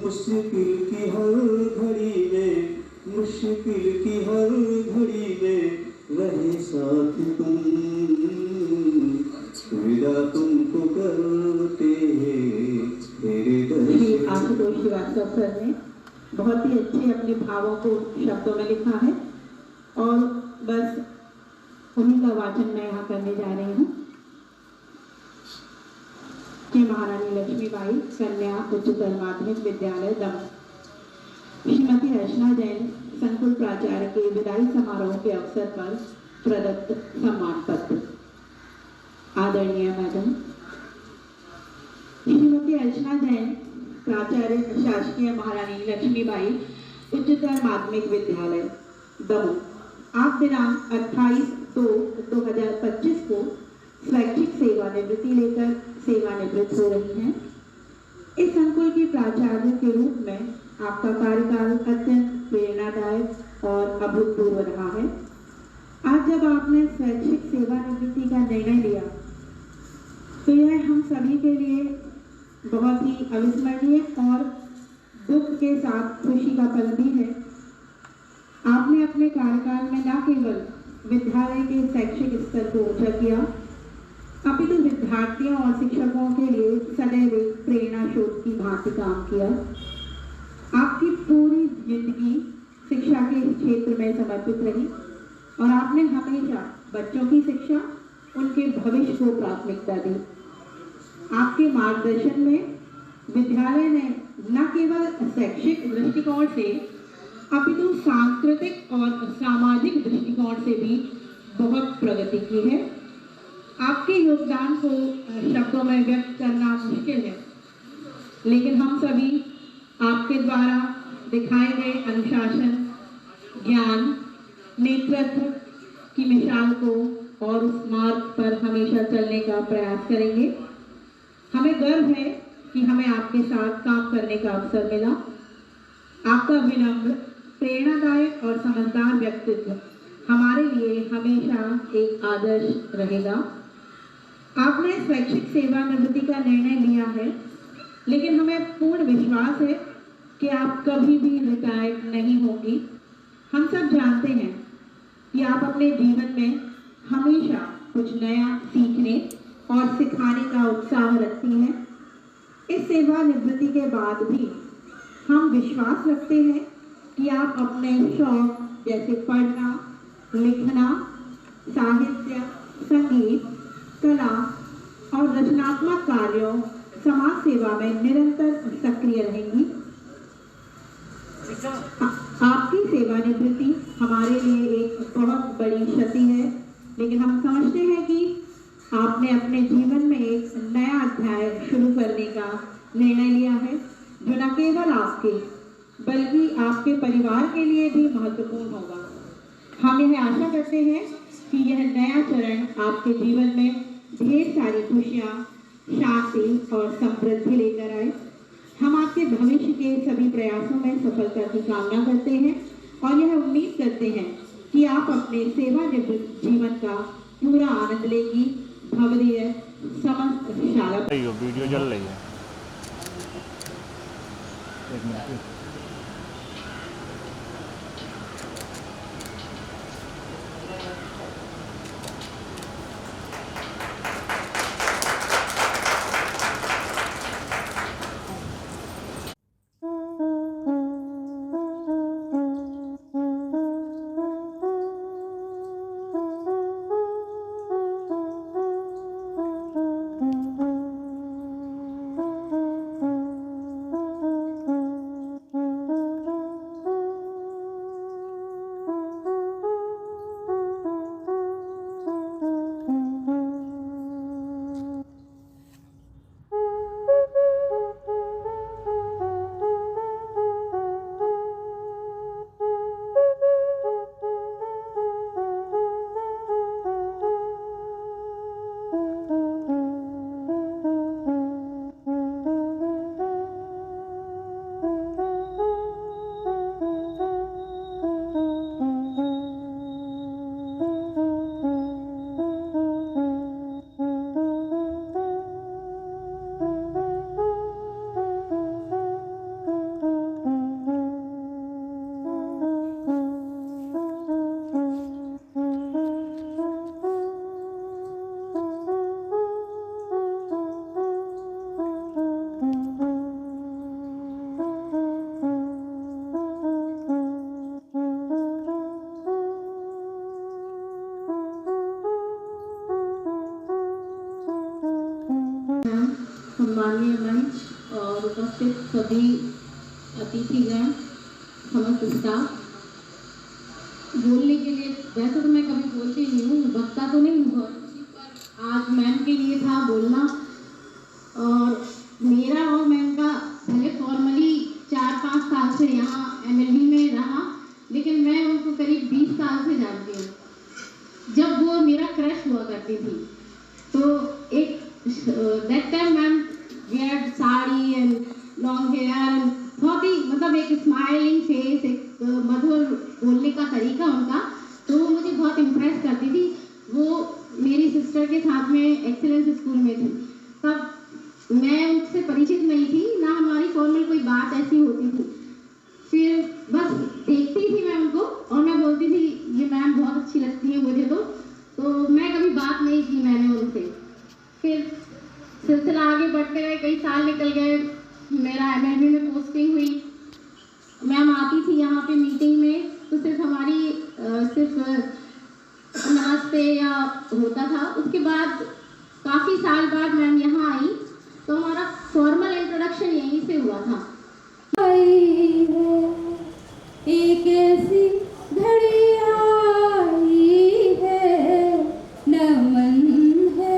मुश्किल की हर घड़ी में, मुश्किल की हर घड़ी में रहे साथ तुम, विदा तुमको करते हैं तेरे दर्शन। आशुतोष श्रीवास्तव सर ने बहुत ही अच्छे अपने भावों को शब्दों में लिखा है और बस उन्हीं का वाचन मैं यहाँ करने जा रही हूँ कि महारानी लक्ष्मीबाई कन्या उच्चतर माध्यमिक विद्यालय दमन। श्रीमती अर्चना जैन संकुल प्राचार्य के विदाई समारोह के अवसर पर प्रदत्त सम्मान पत्र। आदरणीय मैडम श्रीमती अर्चना जैन, प्राचार्य शासकीय महारानी लक्ष्मीबाई उच्चतर माध्यमिक विद्यालय दमन, आप दिनांक 28/2/2025 को स्वैच्छिक सेवानिवृत्ति लेकर सेवानिवृत्त हो रही हैं। इस संकुल की प्राचार्य के रूप में आपका कार्यकाल अत्यंत प्रेरणादायक और अभूतपूर्व रहा है। आज जब आपने स्वैच्छिक सेवानिवृत्ति का निर्णय लिया तो यह हम सभी के लिए बहुत ही अविस्मरणीय और दुख के साथ खुशी का पल भी है। आपने अपने कार्यकाल में न केवल विद्यालय के शैक्षिक स्तर को ऊंचा किया, अपितु विद्यार्थियों और शिक्षकों के लिए सदैव प्रेरणा स्रोत की भांति काम किया। आपकी पूरी जिंदगी शिक्षा के क्षेत्र में समर्पित रही और आपने हमेशा बच्चों की शिक्षा, उनके भविष्य को प्राथमिकता दी। आपके मार्गदर्शन में विद्यालय ने न केवल शैक्षिक दृष्टिकोण से अपितु सांस्कृतिक और सामाजिक दृष्टिकोण से भी बहुत प्रगति की है। आपके योगदान को शब्दों में व्यक्त करना मुश्किल है, लेकिन हम सभी आपके द्वारा दिखाए गए अनुशासन, ज्ञान, नेतृत्व की मिसाल को और उस मार्ग पर हमेशा चलने का प्रयास करेंगे। हमें गर्व है कि हमें आपके साथ काम करने का अवसर मिला। आपका विनम्र, प्रेरणादायक और समझदार व्यक्तित्व हमारे लिए हमेशा एक आदर्श रहेगा। आपने स्वैच्छिक सेवानिवृत्ति का निर्णय लिया है, लेकिन हमें पूर्ण विश्वास है कि आप कभी भी रिटायर नहीं होंगी। हम सब जानते हैं कि आप अपने जीवन में हमेशा कुछ नया सीखने और सिखाने का उत्साह रखती हैं। इस सेवानिवृत्ति के बाद भी हम विश्वास रखते हैं कि आप अपने शौक जैसे पढ़ना, लिखना, साहित्य, संगीत, कला और रचनात्मक कार्यों, समाज सेवा में निरंतर सक्रिय रहेंगी। आपकी सेवानिवृत्ति हमारे लिए एक बहुत बड़ी क्षति है, लेकिन हम समझते हैं कि आपने अपने जीवन में एक नया अध्याय शुरू करने का निर्णय लिया है, जो न केवल आपके बल्कि आपके परिवार के लिए भी महत्वपूर्ण होगा। हम यह आशा करते हैं कि यह नया चरण आपके जीवन में ढेर सारी खुशियाँ, शांति और समृद्धि लेकर आए। हम आपके भविष्य के सभी प्रयासों में सफलता की कामना करते हैं और यह उम्मीद करते हैं कि आप अपने सेवानिवृत्त जीवन का पूरा आनंद लेंगी। भवदीय समस्त शाला वीडियो चल रही है। एक मिनट। और उपस्थित सभी अतिथिगण, समस्त स्टाफ। बोलने के लिए वैसे तो मैं कभी बोलती नहीं हूँ, वक्ता तो नहीं हूँ, पर आज मैम के लिए था बोलना। और मेरा और मैम का भले फॉर्मली 4-5 साल से यहाँ MLB में रहा, लेकिन मैं उनको करीब 20 साल से जानती हूँ, जब वो मेरा क्रश हुआ करती थी। तो एक that time ma'am wear sari and long hair, बहुत ही मतलब एक स्माइलिंग फेस, एक मधुर बोलने का तरीका उनका, तो वो मुझे बहुत इम्प्रेस करती थी। वो मेरी सिस्टर के साथ में एक्सीलेंस स्कूल में थी, तब मैं उनसे परिचित नहीं थी, ना हमारी फॉर्मल कोई बात ऐसी होती थी। फिर बस देखती थी मैं उनको और मैं बोलती थी ये मैम बहुत अच्छी लगती है मुझे, तो मैं कभी बात नहीं की मैंने उनसे। फिर सिलसिला आगे बढ़ते गए, कई साल निकल गए, मेरा MLB में पोस्टिंग हुई। मैम आती थी यहाँ पे मीटिंग में, तो सिर्फ हमारी सिर्फ नमस्ते या होता था। उसके बाद काफ़ी साल बाद मैम यहाँ आई, तो हमारा फॉर्मल इंट्रोडक्शन यहीं से हुआ था। आई है एक ऐसी घड़ी आई है, नमन है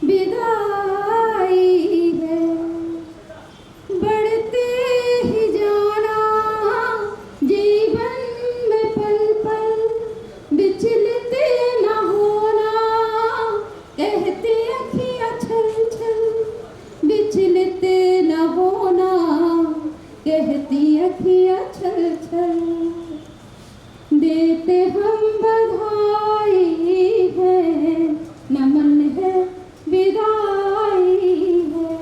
विदाई है, बढ़ते ही जाना जीवन में पल पल, विचलित न होना कहती अखियाँ छल छल, विचलित न होना कहती अखियाँ छल छल, देते हम बधाई है, नमन है विदाई है,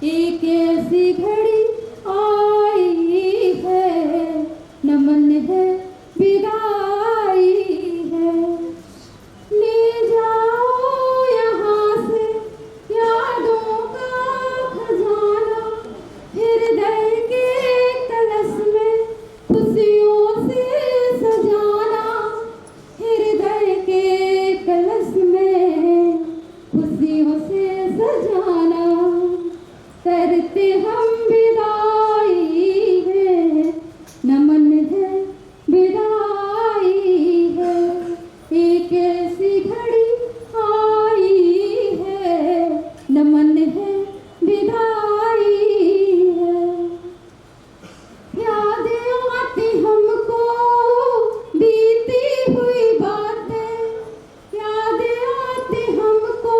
एक ऐसी घड़ी आई है, नमन है विदाई है। ले जाओ यहाँ से यादों का खजाना, हृदय के कलश में खुशियों से सजाना, हृदय के कलश में खुशियों से सजाना, करते हम विदाई है, नमन है विदाई है, एक ऐसी घड़ी आई है, नमन है विदाई है। याद आती हमको बीती हुई बातें, याद आती हमको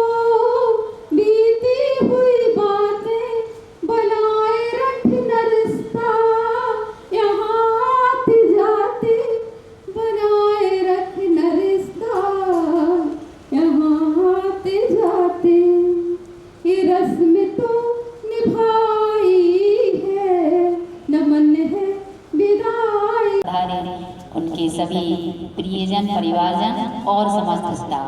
बीती हुई बातें, बनाए रखना रिश्ता यहाँ आते जाते, बनाए रखना रिश्ता यहाँ आते जाते, ये रस्म तो निभाई है, नमन है विदाई। उनके सभी प्रियजन, परिवारजन और समस्त स्टाफ।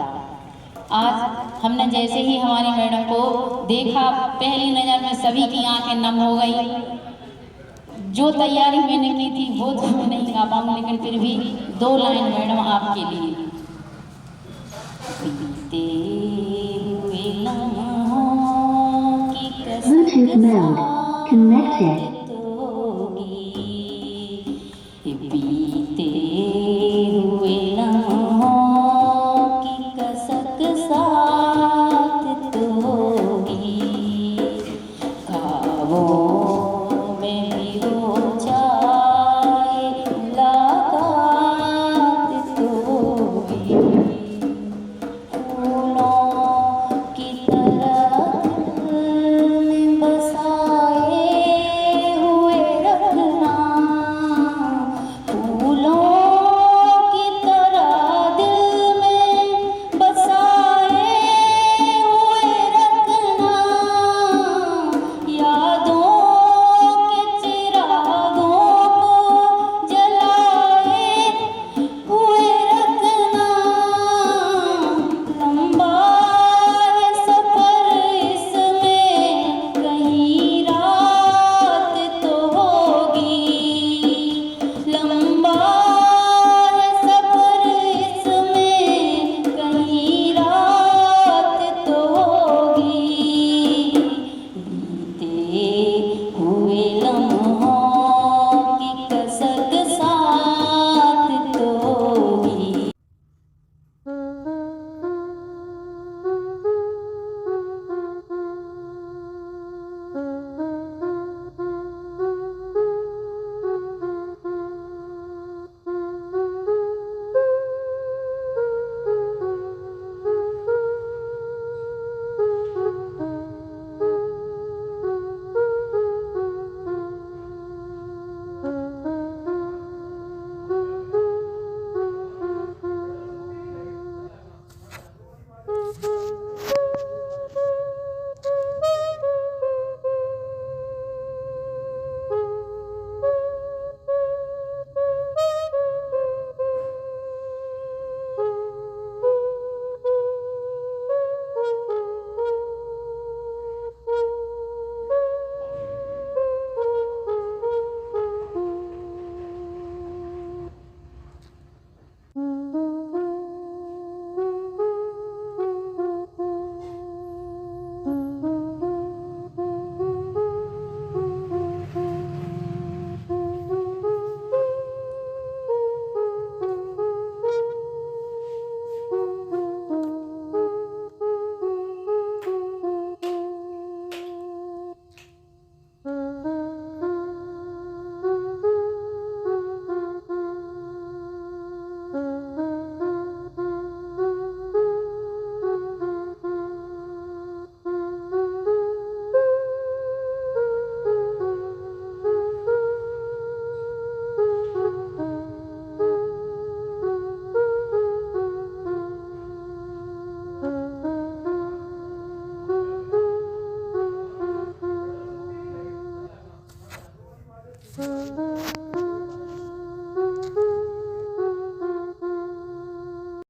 आज हमने जैसे ही हमारी मैडम को देखा, पहली नज़र में सभी की आंखें नम हो गई। जो तैयारी मैंने की थी वो तो मैं नहीं गा पाऊँ, लेकिन फिर भी 2 लाइन मैडम आपके लिए। बीते हुए लम्हों की कसम Bluetooth mode connected.